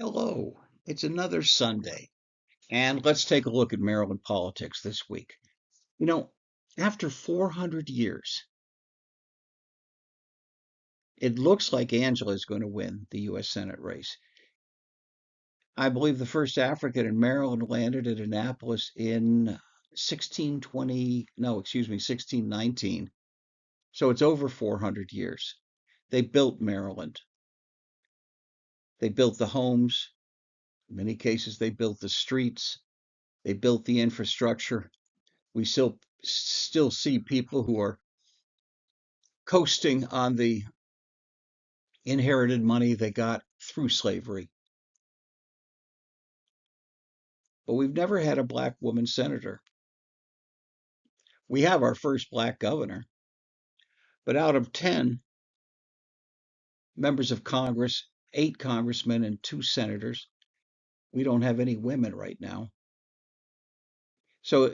Hello, it's another Sunday, and let's take a look at Maryland politics this week. You know, after 400 years, it looks like Angela is going to win the U.S. Senate race. I believe the first African in Maryland landed at Annapolis in 1620, no, excuse me, 1619. So it's over 400 years. They built Maryland. They built the homes. In many cases, they built the streets. They built the infrastructure. We still see people who are coasting on the inherited money they got through slavery. But we've never had a black woman senator. We have our first black governor, but out of 10 members of Congress, 8 congressmen, and 2 senators, we don't have any women right now. So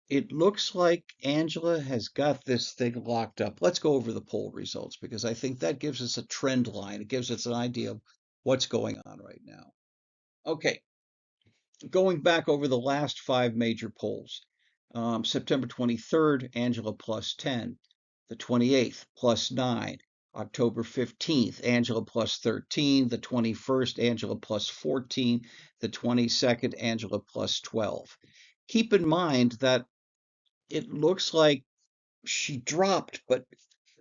it looks like Angela has got this thing locked up. Let's go over the poll results because I think that gives us a trend line. It gives us an idea of what's going on right now. Okay, going back over the last 5 major polls. September 23rd, Angela plus 10. The 28th, plus 9. October 15th, Angela plus 13. The 21st, Angela plus 14. The 22nd, Angela plus 12. Keep in mind that it looks like she dropped, but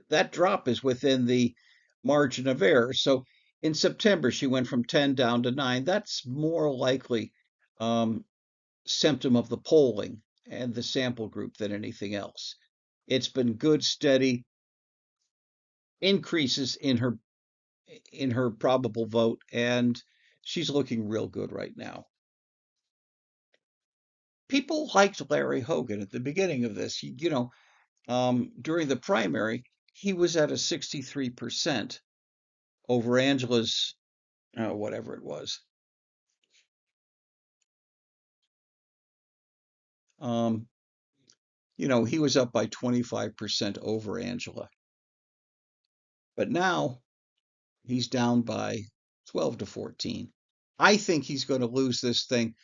that drop is within the margin of error. So in September, she went from 10 down to 9. That's more likely um, symptom of the polling and the sample group than anything else. It's been good, steady increases in her probable vote, and she's looking real good right now. People liked Larry Hogan at the beginning of this. During the primary, he was at a 63% over Angela's, whatever it was. Um, he was up by 25% over Angela. But now he's down by 12 to 14. I think he's going to lose this thing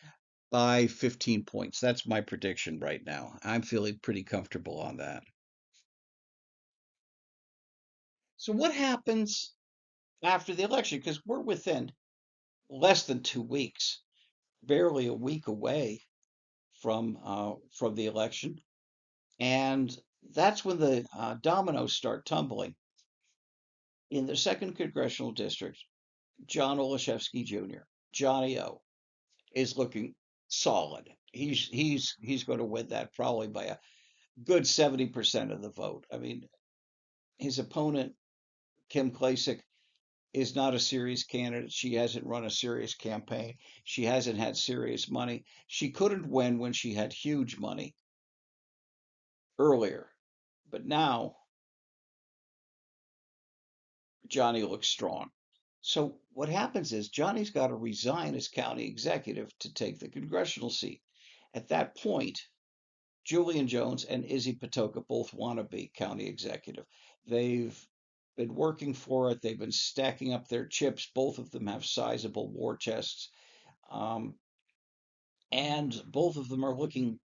by 15 points. That's my prediction right now. I'm feeling pretty comfortable on that. So, what happens after the election? Because we're within less than 2 weeks, barely a week away from the election, and that's when the dominoes start tumbling. In the second congressional district, John Olszewski Jr., Johnny O, is looking solid. He's going to win that probably by a good 70% of the vote. I mean, his opponent, Kim Klacik, is not a serious candidate. She hasn't run a serious campaign. She hasn't had serious money. She couldn't win when she had huge money earlier. But now Johnny looks strong. So what happens is Johnny's got to resign as county executive to take the congressional seat. At that point, Julian Jones and Izzy Patoka both want to be county executive. They've been working for it. They've been stacking up their chips. Both of them have sizable war chests. Um, and both of them are looking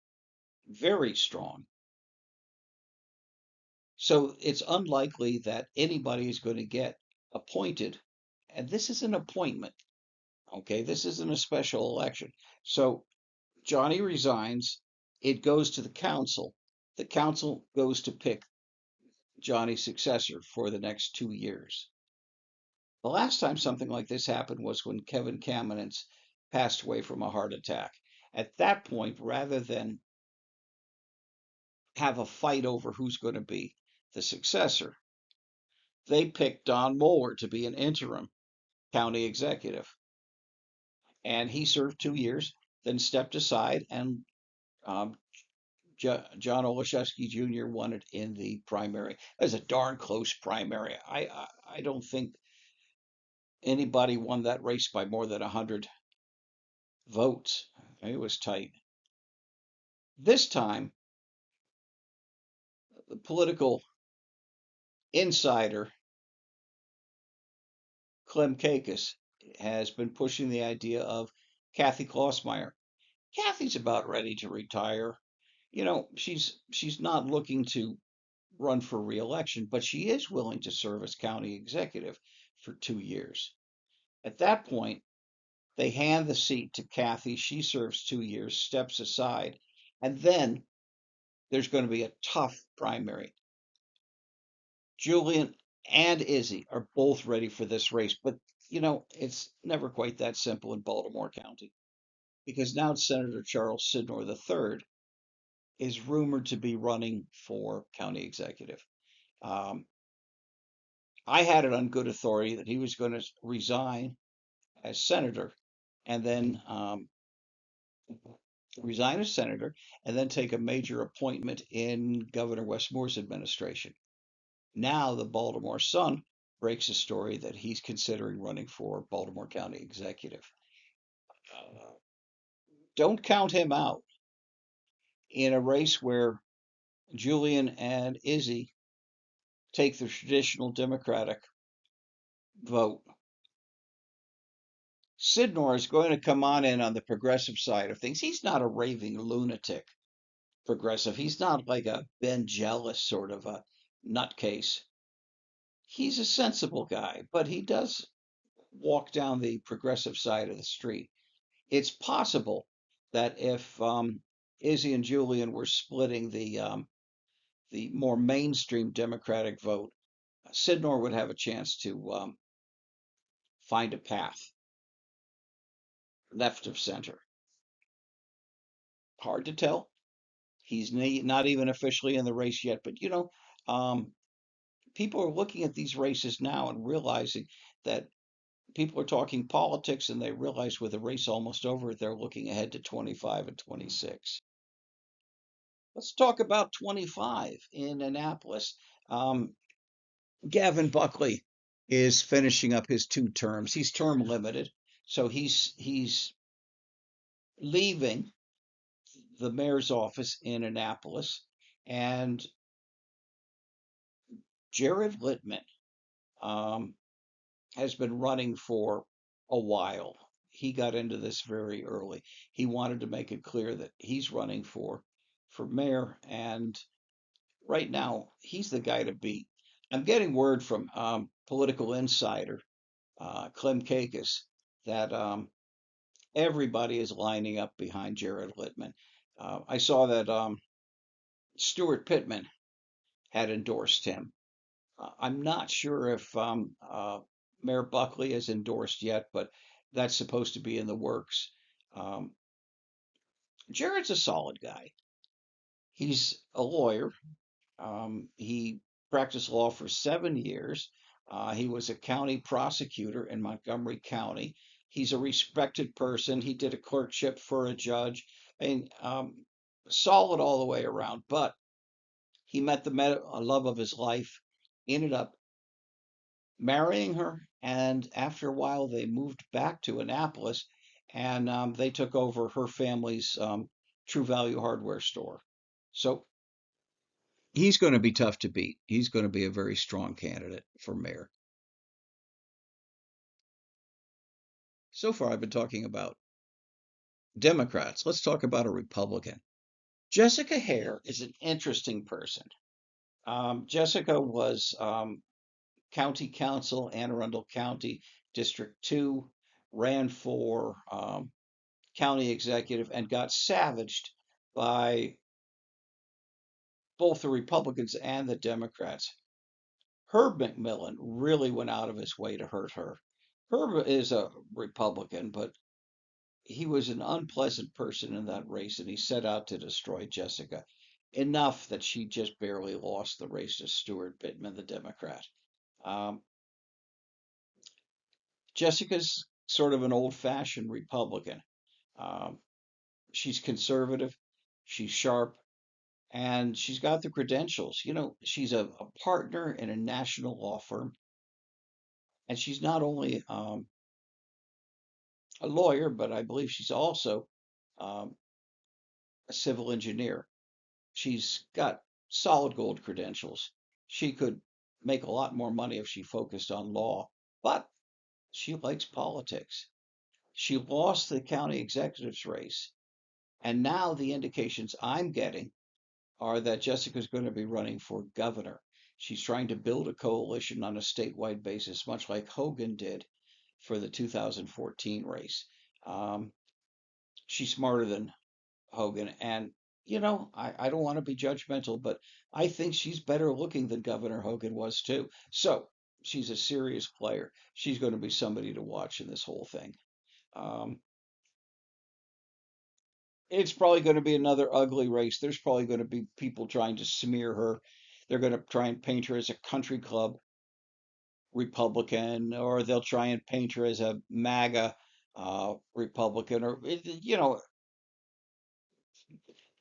very strong. So it's unlikely that anybody is going to get appointed. And this is an appointment. Okay, this isn't a special election. So Johnny resigns. It goes to the council. The council goes to pick Johnny's successor for the next 2 years. The last time something like this happened was when Kevin Kamenetz passed away from a heart attack. At that point, rather than have a fight over who's going to be the successor, they picked Don Moeller to be an interim county executive. And he served 2 years, then stepped aside, and um, John Olszewski Jr. won it in the primary. It was a darn close primary. I don't think anybody won that race by more than 100 votes. It was tight. This time, the political insider Clem Kakis has been pushing the idea of Kathy Klossmeyer. Kathy's about ready to retire. She's not looking to run for reelection, but she is willing to serve as county executive for 2 years. At that point, they hand the seat to Kathy. She serves 2 years, steps aside, and then there's going to be a tough primary. Julian and Izzy are both ready for this race, but it's never quite that simple in Baltimore County because now Senator Charles Sydnor III is rumored to be running for county executive. Um, I had it on good authority that he was going to resign as senator and then resign as senator and then take a major appointment in Governor Wes Moore's administration. Now the Baltimore Sun breaks a story that he's considering running for Baltimore County executive. Uh, don't count him out in a race where Julian and Izzy take the traditional Democratic vote. Sydnor is going to come on the progressive side of things. He's not a raving lunatic progressive. He's not like a Ben Jealous sort of a nutcase. He's a sensible guy, but he does walk down the progressive side of the street. It's possible that if Izzy and Julian were splitting the more mainstream Democratic vote, Sydnor would have a chance to find a path left of center. Hard to tell. He's not even officially in the race yet, but um, people are looking at these races now and realizing that people are talking politics, and they realize with the race almost over, they're looking ahead to 25 and 26. Let's talk about 25 in Annapolis. Um, Gavin Buckley is finishing up his 2 terms. He's term limited, so he's leaving the mayor's office in Annapolis, and Jared Littman um, has been running for a while. He got into this very early. He wanted to make it clear that he's running for mayor, and right now he's the guy to beat. I'm getting word from political insider Clem Kakis that everybody is lining up behind Jared Littman. I saw that Stuart Pittman had endorsed him. I'm not sure if Mayor Buckley has endorsed yet, but that's supposed to be in the works. Um, Jared's a solid guy. He's a lawyer. He practiced law for 7 years. He was a county prosecutor in Montgomery County. He's a respected person. He did a clerkship for a judge. And solid all the way around. But he met the love of his life, ended up marrying her, and after a while, they moved back to Annapolis, and they took over her family's True Value hardware store. So he's going to be tough to beat. He's going to be a very strong candidate for mayor. So far, I've been talking about Democrats. Let's talk about a Republican. Jessica Hare is an interesting person. Jessica was county council, Anne Arundel County, District 2, ran for county executive, and got savaged by both the Republicans and the Democrats. Herb McMillan really went out of his way to hurt her. Herb is a Republican, but he was an unpleasant person in that race, and he set out to destroy Jessica. Enough that she just barely lost the race to Stuart Pittman, the Democrat. Um, Jessica's sort of an old-fashioned Republican. Um, she's conservative, she's sharp, and she's got the credentials. She's a partner in a national law firm, and she's not only a lawyer, but I believe she's also um, a civil engineer. She's got solid gold credentials. She could make a lot more money if she focused on law, but She likes politics. She lost the county executive's race. And now the indications I'm getting are that Jessica's going to be running for governor. She's trying to build a coalition on a statewide basis, much like Hogan did for the 2014 race. Um, she's smarter than Hogan. And, I don't want to be judgmental, but I think she's better looking than Governor Hogan was too. So she's a serious player. She's going to be somebody to watch in this whole thing. Um, it's probably going to be another ugly race. There's probably going to be people trying to smear her. They're going to try and paint her as a country club Republican, or they'll try and paint her as a MAGA Republican, or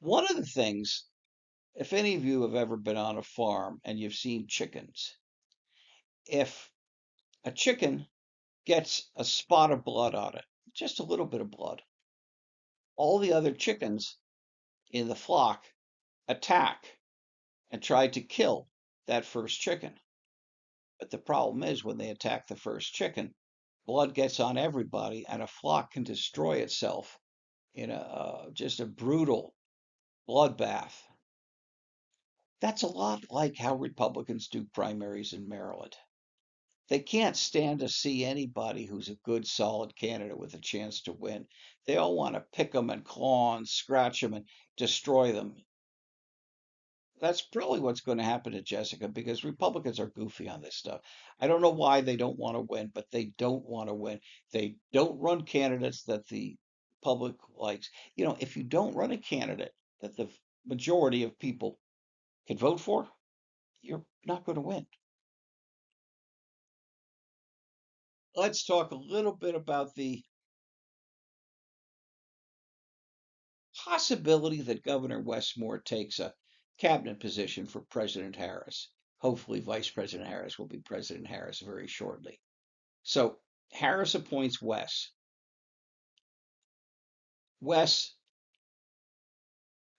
one of the things, if any of you have ever been on a farm and you've seen chickens, if a chicken gets a spot of blood on it, just a little bit of blood, all the other chickens in the flock attack and try to kill that first chicken. But the problem is when they attack the first chicken, blood gets on everybody and a flock can destroy itself in just a brutal bloodbath. That's a lot like how Republicans do primaries in Maryland. They can't stand to see anybody who's a good, solid candidate with a chance to win. They all want to pick them and claw and scratch them and destroy them. That's probably what's going to happen to Jessica because Republicans are goofy on this stuff. I don't know why they don't want to win, but they don't want to win. They don't run candidates that the public likes. If you don't run a candidate that the majority of people can vote for, you're not going to win. Let's talk a little bit about the possibility that Governor Westmore takes a cabinet position for President Harris. Hopefully, Vice President Harris will be President Harris very shortly. So Harris appoints Wes. Wes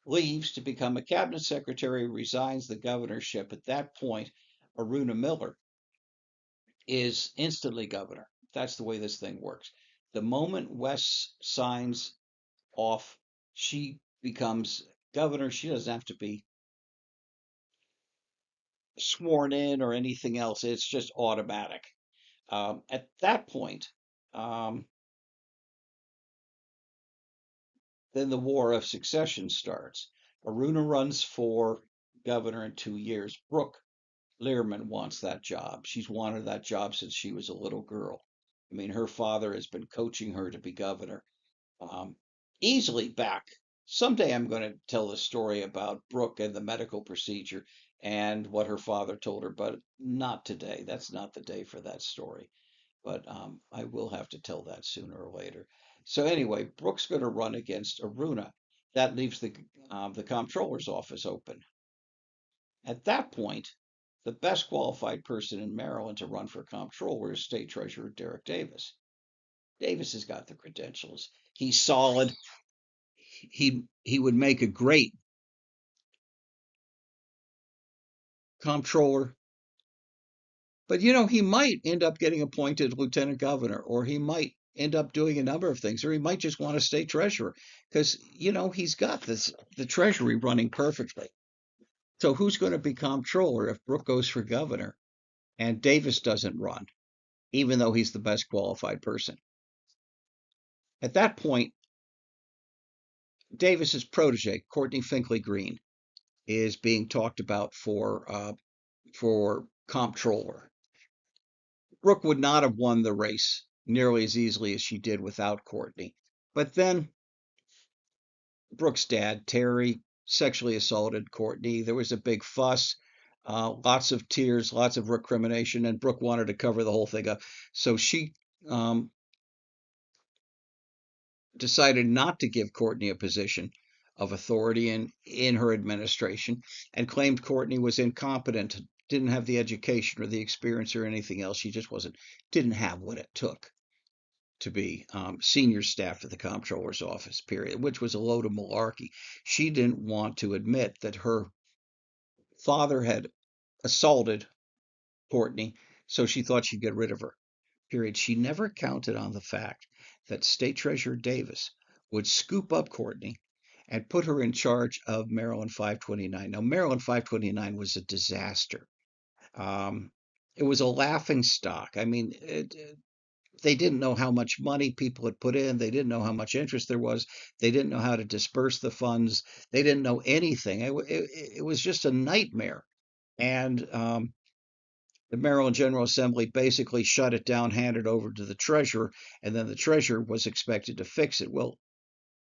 leaves to become a cabinet secretary, resigns the governorship. At that point, Aruna Miller is instantly governor. That's the way this thing works. The moment Wes signs off, she becomes governor. She doesn't have to be sworn in or anything else. It's just automatic. At that point, um, then the war of succession starts. Aruna runs for governor in 2 years. Brooke Lehrman wants that job. She's wanted that job since she was a little girl. I mean, her father has been coaching her to be governor. Um, easily back. Someday I'm going to tell the story about Brooke and the medical procedure and what her father told her, but not today. That's not the day for that story. But I will have to tell that sooner or later. So anyway, Brooke's going to run against Aruna. That leaves the comptroller's office open. At that point, the best qualified person in Maryland to run for comptroller is State Treasurer Derek Davis. Davis has got the credentials. He's solid. He would make a great comptroller, but he might end up getting appointed lieutenant governor, or he might end up doing a number of things, or he might just want to stay treasurer because he's got the treasury running perfectly. So who's going to be comptroller if Brooke goes for governor and Davis doesn't run, even though he's the best qualified person? At that point, Davis's protege, Courtney Finkley Green, is being talked about for comptroller. Brooke would not have won the race nearly as easily as she did without Courtney. But then Brooke's dad, Terry, sexually assaulted Courtney. There was a big fuss, lots of tears, lots of recrimination, and Brooke wanted to cover the whole thing up. So she decided not to give Courtney a position of authority in her administration and claimed Courtney was incompetent, didn't have the education or the experience or anything else. She just didn't have what it took to be senior staff at the comptroller's office, period, which was a load of malarkey. She didn't want to admit that her father had assaulted Courtney, so she thought she'd get rid of her. period. She never counted on the fact that State Treasurer Davis would scoop up Courtney and put her in charge of Maryland 529. Now, Maryland 529 was a disaster. Um, it was a laughing stock. I mean, they didn't know how much money people had put in. They didn't know how much interest there was. They didn't know how to disperse the funds. They didn't know anything. It was just a nightmare. And the Maryland General Assembly basically shut it down, handed it over to the treasurer, and then the treasurer was expected to fix it. Well,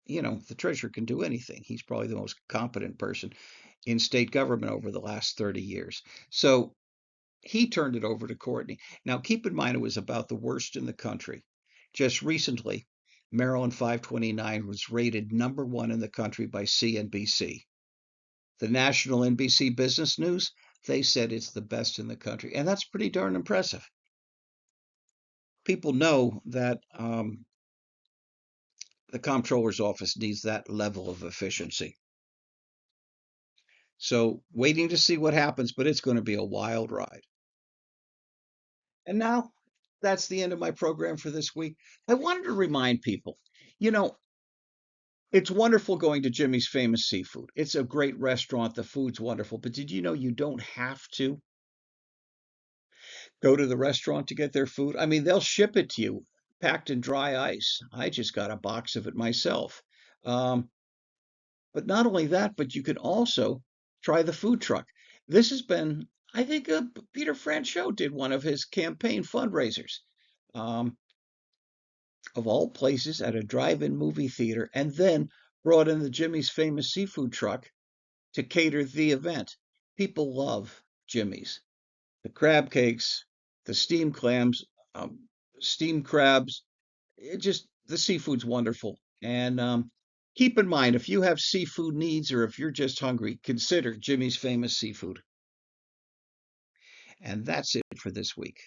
the treasurer can do anything. He's probably the most competent person in state government over the last 30 years. So he turned it over to Courtney. Now, keep in mind, it was about the worst in the country. Just recently, Maryland 529 was rated #1 in the country by CNBC. The national NBC Business News, they said it's the best in the country. And that's pretty darn impressive. People know that the comptroller's office needs that level of efficiency. So, waiting to see what happens, but it's going to be a wild ride. And now that's the end of my program for this week. I wanted to remind people, you know, it's wonderful going to Jimmy's Famous Seafood. It's a great restaurant. The food's wonderful. But did you know you don't have to go to the restaurant to get their food? I mean, they'll ship it to you packed in dry ice. I just got a box of it myself. Um, but not only that, but you can also try the food truck. This has been, I think, Peter Franchot did one of his campaign fundraisers. Um, of all places, at a drive-in movie theater, and then brought in the Jimmy's Famous Seafood truck to cater the event. People love Jimmy's. The crab cakes, the steamed clams, steamed crabs, the seafood's wonderful. And keep in mind, if you have seafood needs or if you're just hungry, consider Jimmy's Famous Seafood. And that's it for this week.